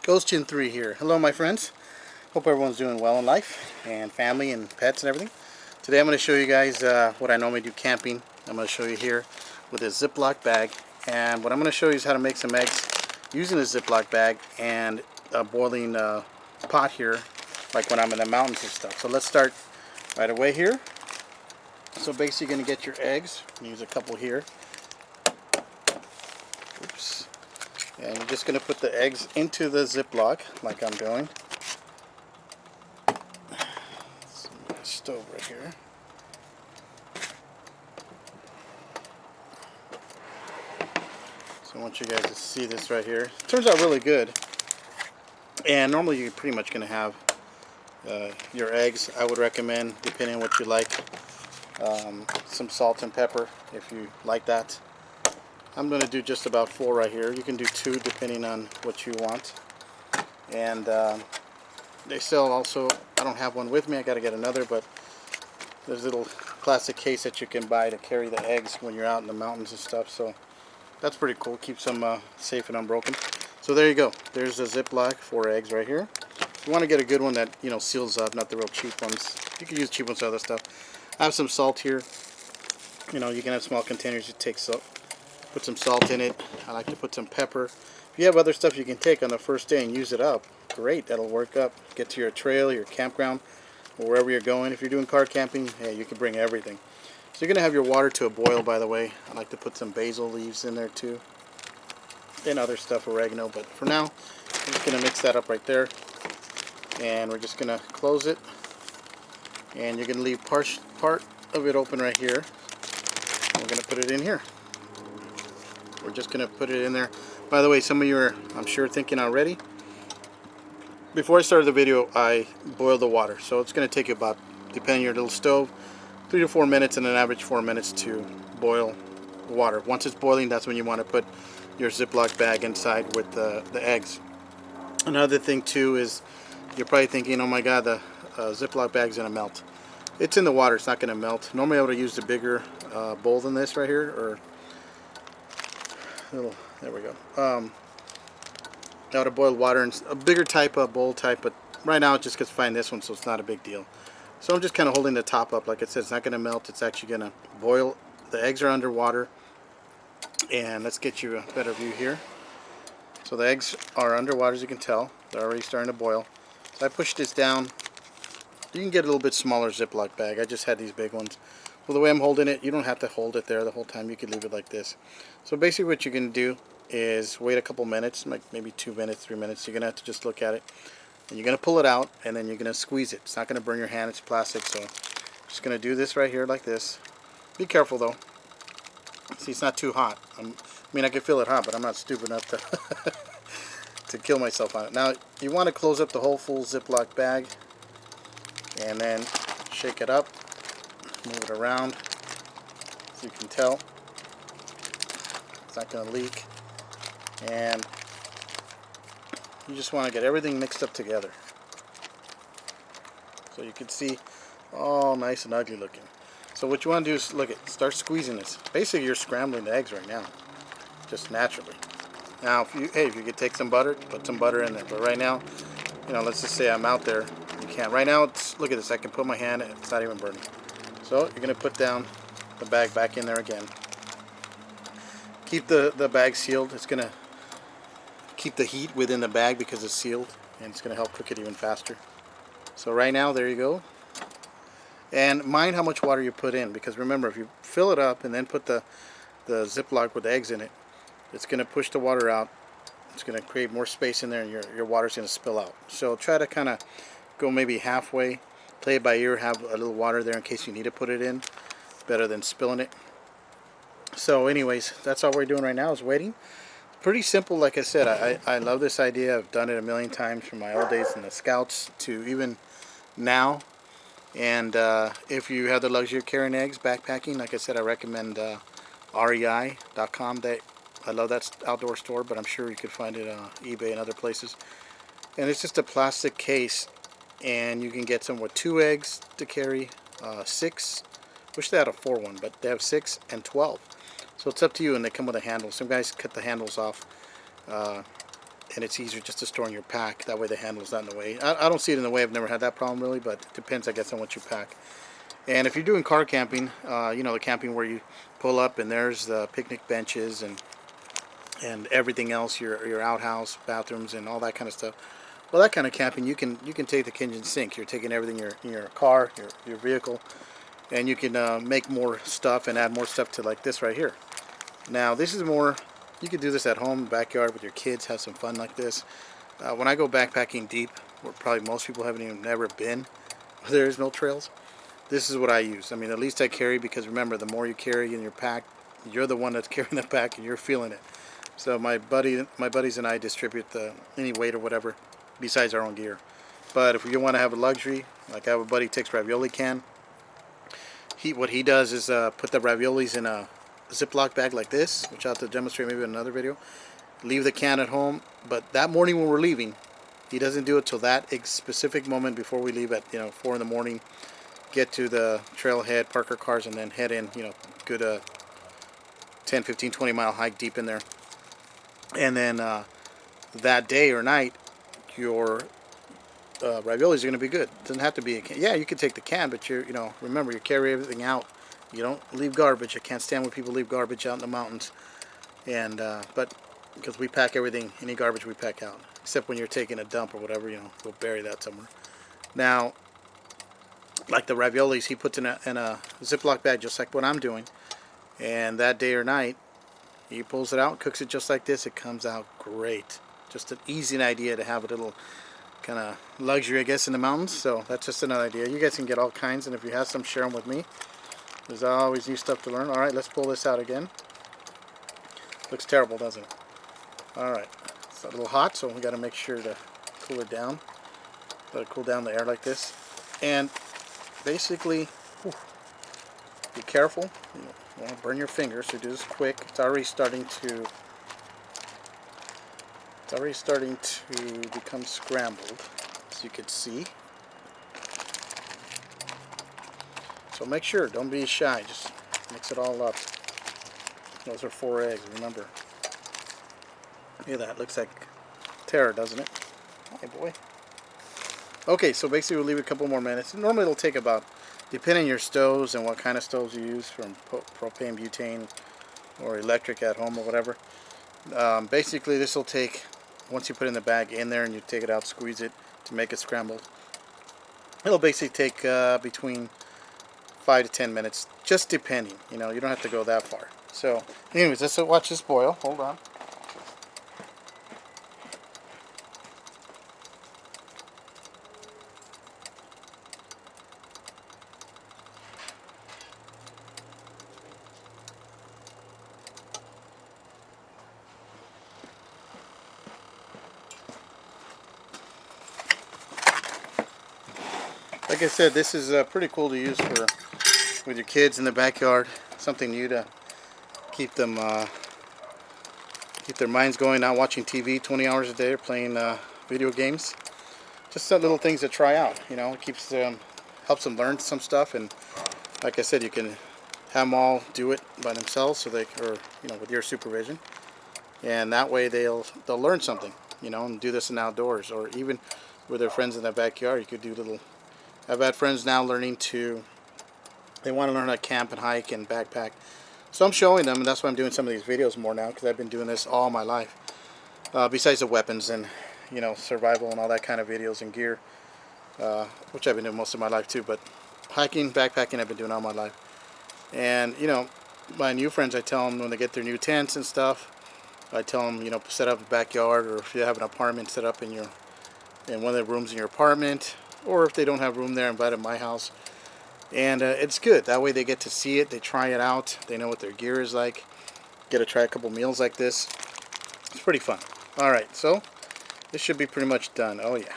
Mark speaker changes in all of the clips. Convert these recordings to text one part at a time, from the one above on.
Speaker 1: Ghost Chin 3 here. Hello my friends. Hope everyone's doing well in life and family and pets and everything. Today I'm going to show you guys what I normally do camping. I'm going to show you here with a Ziploc bag, and what I'm going to show you is how to make some eggs using a Ziploc bag and a boiling pot here, like when I'm in the mountains and stuff. So let's start right away here. So basically you're going to get your eggs. Use a couple here. Oops. And you're just going to put the eggs into the Ziploc like I'm doing. Stove right here. So I want you guys to see this right here. It turns out really good. And normally you're pretty much going to have your eggs. I would recommend, depending on what you like, some salt and pepper if you like that. I'm going to do just about 4 right here. You can do 2 depending on what you want. And they sell also, I don't have one with me, I got to get another, but there's a little plastic case that you can buy to carry the eggs when you're out in the mountains and stuff. So that's pretty cool. Keeps them safe and unbroken. So there you go. There's a Ziploc 4 eggs right here. You want to get a good one that, you know, seals up, not the real cheap ones. You can use cheap ones for other stuff. I have some salt here. You know, you can have small containers. You take salt. Put some salt in it. I like to put some pepper. If you have other stuff you can take on the first day and use it up, great, that'll work up. Get to your trail, your campground, or wherever you're going. If you're doing car camping, hey, you can bring everything. So you're going to have your water to a boil, by the way. I like to put some basil leaves in there too. And other stuff, oregano, but for now, I'm just going to mix that up right there. And we're just going to close it. And you're going to leave part of it open right here. We're going to put it in here. We're just going to put it in there. By the way, some of you are, I'm sure, thinking already. Before I started the video, I boiled the water. So it's going to take you about, depending on your little stove, 3 to 4 minutes, and an average 4 minutes to boil the water. Once it's boiling, that's when you want to put your Ziploc bag inside with the eggs. Another thing too is you're probably thinking, oh my god, the Ziploc bag's going to melt. It's in the water, it's not going to melt. Normally I would use the bigger bowl than this right here, or little, there we go. I would have boiled water in a bigger type of bowl type, but right now it just gets fine this one, so it's not a big deal. So I'm just kind of holding the top up. Like I said, it's not going to melt, it's actually going to boil. The eggs are underwater, and let's get you a better view here. So the eggs are underwater, as you can tell. They're already starting to boil. So I push this down. You can get a little bit smaller Ziploc bag. I just had these big ones. Well, the way I'm holding it, you don't have to hold it there the whole time. You could leave it like this. So basically what you can do is wait a couple minutes, like maybe 2 minutes, 3 minutes. You're going to have to just look at it. And you're going to pull it out, and then you're going to squeeze it. It's not going to burn your hand. It's plastic. So I'm just going to do this right here like this. Be careful, though. See, it's not too hot. I mean, I can feel it hot, but I'm not stupid enough to, to kill myself on it. Now, you want to close up the whole full Ziploc bag, and then shake it up. Move it around, so you can tell it's not going to leak, and you just want to get everything mixed up together so you can see all nice and ugly looking. So what you want to do is start squeezing this. Basically you're scrambling the eggs right now, just naturally. Now if you could take some butter, put some butter in there, but right now, you know, let's just say I'm out there, you can't. Right now, look at this, I can put my hand, it's not even burning. So you're going to put down the bag back in there again. Keep the bag sealed. It's going to keep the heat within the bag because it's sealed, and it's going to help cook it even faster. So right now, there you go. And mind how much water you put in, because remember, if you fill it up and then put the Ziploc with the eggs in it, it's going to push the water out. It's going to create more space in there, and your water's going to spill out. So try to kind of go maybe halfway. Play it by ear, have a little water there in case you need to put it in. Better than spilling it. So anyways, that's all we're doing right now is waiting. Pretty simple, like I said. I love this idea. I've done it a million times from my old days in the Scouts to even now. And if you have the luxury of carrying eggs, backpacking, like I said, I recommend rei.com. I love that outdoor store, but I'm sure you could find it on eBay and other places. And it's just a plastic case. And you can get some with 2 eggs to carry, 6. Wish they had a 4 one, but they have 6 and 12. So it's up to you, and they come with a handle. Some guys cut the handles off. and it's easier just to store in your pack. That way the handle's not in the way. I don't see it in the way. I've never had that problem really, but it depends, I guess, on what you pack. And if you're doing car camping, you know, the camping where you pull up and there's the picnic benches and everything else, your outhouse, bathrooms, and all that kind of stuff. Well, that kind of camping, you can take the kitchen sink. You're taking everything in your car, your vehicle, and you can make more stuff and add more stuff to like this right here. Now, this is more, you could do this at home, backyard with your kids, have some fun like this. When I go backpacking deep, where probably most people haven't even never been, there's no trails, this is what I use. I mean, at least I carry, because remember, the more you carry in your pack, you're the one that's carrying the pack and you're feeling it. So my buddies and I distribute any weight or whatever besides our own gear. But if you want to have a luxury, like I have a buddy who takes ravioli can. What he does is put the raviolis in a Ziploc bag like this, which I'll have to demonstrate maybe in another video. Leave the can at home, but that morning when we're leaving, he doesn't do it till that specific moment before we leave at 4 in the morning. Get to the trailhead, park our cars, and then head in. Good 10, 15, 20 mile hike deep in there. And then that day or night, your raviolis are going to be good. It doesn't have to be a can. Yeah, you can take the can, but remember, you carry everything out. You don't leave garbage. I can't stand when people leave garbage out in the mountains. And but because we pack everything, any garbage we pack out, except when you're taking a dump or whatever, we'll bury that somewhere. Now, like the raviolis, he puts in a Ziploc bag, just like what I'm doing. And that day or night, he pulls it out, cooks it just like this. It comes out great. Just an easy idea to have a little kind of luxury, I guess, in the mountains. So that's just another idea. You guys can get all kinds, and if you have some, share them with me. There's always new stuff to learn. All right, let's pull this out again. Looks terrible, doesn't it? All right, it's a little hot, so we got to make sure to cool it down. Got to cool down the air like this, and basically, be careful. You don't want to burn your fingers, so do this quick. It's already starting to become scrambled, as you can see. So make sure, don't be shy, just mix it all up. Those are 4 eggs, remember. Look at that, looks like terror, doesn't it? Hi, boy. Okay, so basically we'll leave it a couple more minutes. Normally it'll take about, depending on your stoves and what kind of stoves you use, from propane, butane, or electric at home or whatever. Basically this will take, once you put it in the bag in there and you take it out, squeeze it to make it scrambled, it'll basically take between 5 to 10 minutes, just depending. You don't have to go that far. So anyways, let's watch this boil. Hold on. Like I said, this is pretty cool to use with your kids in the backyard. Something new to keep them keep their minds going, not watching TV 20 hours a day or playing video games. Just some little things to try out. It keeps them, helps them learn some stuff. And like I said, you can have them all do it by themselves, so or with your supervision. And that way they'll learn something, and do this in outdoors, or even with their friends in the backyard. You could do little. I've had friends now they want to learn how to camp and hike and backpack. So I'm showing them, and that's why I'm doing some of these videos more now, because I've been doing this all my life. Besides the weapons and, survival and all that kind of videos and gear, which I've been doing most of my life too, but hiking, backpacking, I've been doing all my life. And, my new friends, I tell them when they get their new tents and stuff, I tell them, set up a backyard, or if you have an apartment, set up in one of the rooms in your apartment. Or if they don't have room there, invite them to my house. And it's good. That way they get to see it. They try it out. They know what their gear is like. Get to try a couple meals like this. It's pretty fun. Alright, so this should be pretty much done. Oh yeah.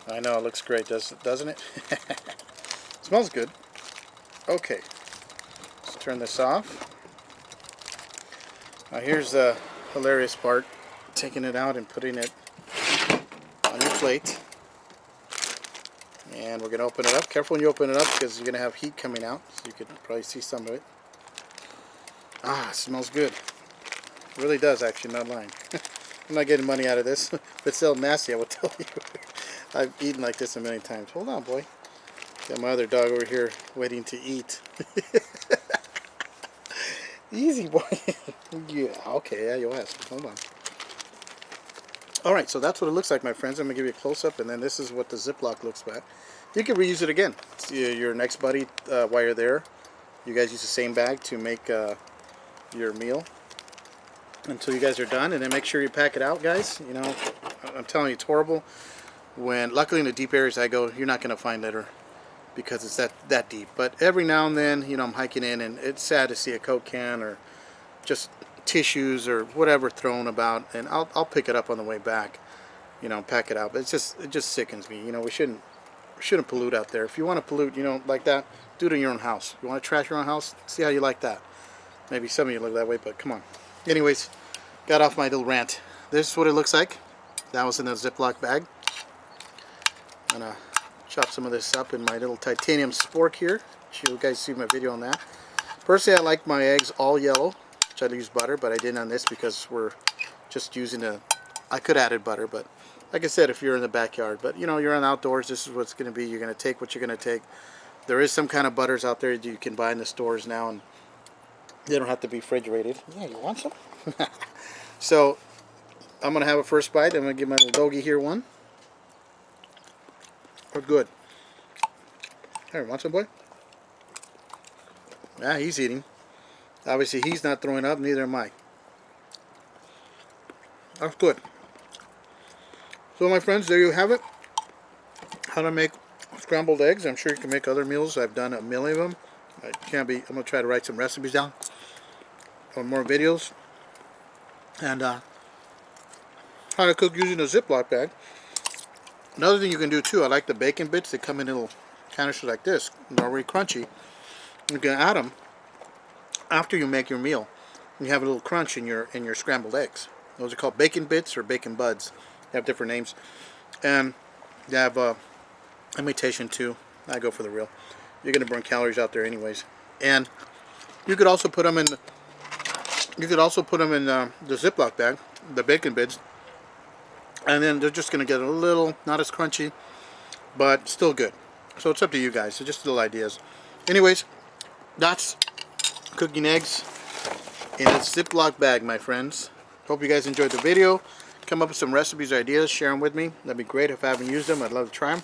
Speaker 1: I know, it looks great, doesn't it? Smells good. Okay. Let's turn this off. Now here's the hilarious part. Taking it out and putting it on your plate. And we're going to open it up. Careful when you open it up, because you're going to have heat coming out. So you could probably see some of it. Ah, it smells good. It really does, actually, not lying. I'm not getting money out of this. If it's still nasty, I will tell you. I've eaten like this a million times. Hold on, boy. Got my other dog over here waiting to eat. Easy, boy. Yeah, okay, yeah, you'll ask. Hold on. Alright, so that's what it looks like, my friends. I'm going to give you a close-up, and then this is what the Ziploc looks like. You can reuse it again. Your next buddy, while you're there, you guys use the same bag to make your meal until you guys are done, and then make sure you pack it out, guys. You know, I'm telling you, it's horrible. Luckily in the deep areas I go, you're not going to find litter because it's that deep. But every now and then, you know, I'm hiking in, and it's sad to see a Coke can or just tissues or whatever thrown about, and I'll pick it up on the way back, you know, pack it out. But it just sickens me. You know, we shouldn't pollute out there. If you want to pollute, you know, like that, do it in your own house. You want to trash your own house, see how you like that. Maybe some of you look that way, but come on. Anyways, got off my little rant. This is what it looks like. That was in a Ziploc bag. I'm gonna chop some of this up in my little titanium spork here. You guys see my video on that. Personally, I like my eggs all yellow, which I'd use butter, but I didn't on this because we're just using I could have added butter, but like I said, if you're in the backyard, but you know, you're on outdoors, this is what's going to be. You're going to take what you're going to take. There is some kind of butters out there that you can buy in the stores now, and they don't have to be refrigerated. Yeah, you want some? So I'm going to have a first bite. I'm going to give my little doggy here one. We're good. Here, want some, boy? Yeah, he's eating. Obviously, he's not throwing up, neither am I. That's good. So, my friends, there you have it. How to make scrambled eggs. I'm sure you can make other meals. I've done a million of them. I'm going to try to write some recipes down for more videos. And how to cook using a Ziploc bag. Another thing you can do too, I like the bacon bits. They come in little canisters like this. They're already crunchy. You can add them after you make your meal. You have a little crunch in your scrambled eggs. Those are called bacon bits or bacon buds. They have different names. And they have imitation too. I go for the real. You're going to burn calories out there anyways. And you could also put them in the Ziploc bag, the bacon bits. And then they're just going to get a little, not as crunchy, but still good. So it's up to you guys. So just little ideas. Anyways, that's cooking eggs in a Ziploc bag, my friends. Hope you guys enjoyed the video. Come up with some recipes or ideas. Share them with me. That'd be great. If I haven't used them, I'd love to try them.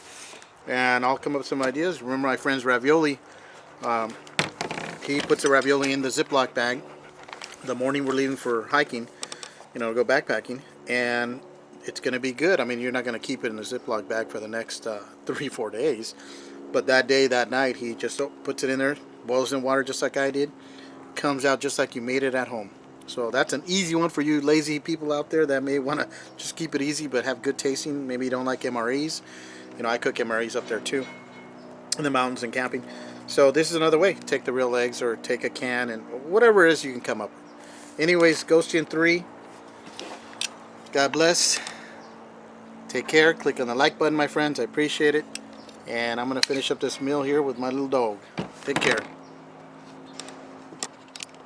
Speaker 1: And I'll come up with some ideas. Remember my friend's ravioli. He puts the ravioli in the Ziploc bag the morning we're leaving for hiking. You know, go backpacking. And it's going to be good. I mean, you're not going to keep it in a Ziploc bag for the next 3-4 days. But that day, that night, he just puts it in there, boils in water just like I did. Comes out just like you made it at home. So that's an easy one for you lazy people out there that may want to just keep it easy but have good tasting. Maybe you don't like MREs. You know, I cook MREs up there too, in the mountains and camping. So this is another way. Take the real eggs or take a can and whatever it is you can come up with. Anyways, Ghosty in 3. God bless. Take care. Click on the like button, my friends. I appreciate it. And I'm going to finish up this meal here with my little dog. Take care.